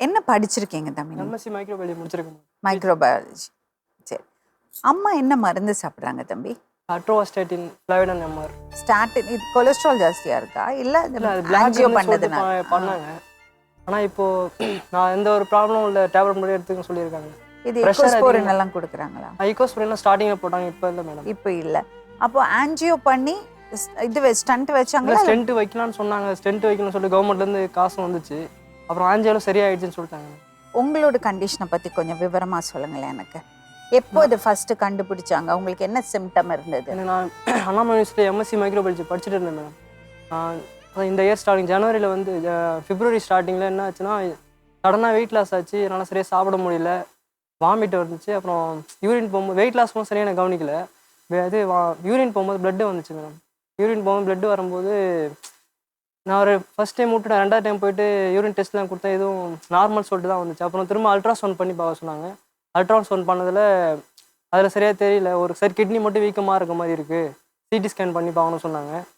என்ன படிச்சிருக்கீங்க தம்பி? எம்எஸ்சி மைக்ரோபயாலஜி முடிச்சிருக்கேன். மைக்ரோபயாலஜி. சரி. அம்மா என்ன மருந்து சாப்பிட்றாங்க தம்பி? அட்ரோவாஸ்டேட்டின், ஃப்ளவிடன் எம்ஆர். ஸ்டாட்டின். இது கொலஸ்ட்ரால் ஜாஸ்தியாக இருக்கா இல்லை அது பிளாக் ஆன்ஜியோ சொல்லிட்டு பண்ணதுனால? பண்ணாங்க. ஆனால் இப்போது நான் எந்த ஒரு ப்ராப்ளமும் இல்லை, டேப்லெட் மட்டும் எடுத்துக்க சொல்லியிருக்காங்க. இது இக்கோஸ்போரின் எல்லாம் கொடுக்குறாங்களா? ஐகோஸ்பிரின்லாம் ஸ்டார்டிங்கில் போட்டாங்க, இப்போ இல்லை மேடம். இப்போ இல்லை. அப்போ ஆன்ஜியோ பண்ணி இது ஸ்டண்ட் வச்சாங்களா? ஸ்டென்ட் வைக்கலாம்னு சொன்னாங்க. ஸ்டென்ட் வைக்கணும்னு சொல்லிட்டு கவர்மெண்ட்லேருந்து காசு வந்துச்சு. அப்புறம் ஆன்ஜியோலும் சரியாயிடுச்சுன்னு சொல்லிட்டாங்க. உங்களோட கண்டிஷனை பற்றி கொஞ்சம் விவரமாக சொல்லுங்களேன் எனக்கு. எப்போ இது ஃபர்ஸ்ட் கண்டுபிடிச்சாங்க? உங்களுக்கு என்ன சிம்டம் இருந்தது? நான் அண்ணாமலை யூனிவர்சிட்டியில் எம்எஸ்சி மைக்ரோபயாலஜி படிச்சுட்டு இருந்தேன் மேடம். இந்த இயர் ஸ்டார்டிங் ஜனவரியில் வந்து பிப்ரவரி ஸ்டார்டிங்கில் என்ன ஆச்சுன்னா, சடனாக வெயிட் லாஸ் ஆச்சு. என்னால் சரியாக சாப்பிட முடியல, வாமிட் வந்துச்சு. அப்புறம் யூரின் போகும்போது வெயிட் லாஸ்க்கும் சரியாக நான் கவனிக்கல. இது யூரின் போகும்போது பிளட்டு வந்துச்சு மேடம். யூரின் போகும்போது பிளட்டு வரும்போது நான் ஒரு ஃபஸ்ட் டைம் விட்டுட்டேன். 2வது டைம் போயிட்டு யூரின் டெஸ்ட்லாம் கொடுத்தேன், எதுவும் நார்மல் சொல்லிட்டு தான் வந்துச்சு. அப்புறம் திரும்ப அல்ட்ராசவுண்ட் பண்ணி பார்க்க சொன்னாங்க. அல்ட்ராசவுண்ட் பண்ணதில் அதில் சரியாக தெரியல, ஒரு சரி கிட்னி மட்டும் வீக்கமாக இருக்க மாதிரி இருக்குது, சிடி ஸ்கேன் பண்ணி பார்க்கணும்னு சொன்னாங்க.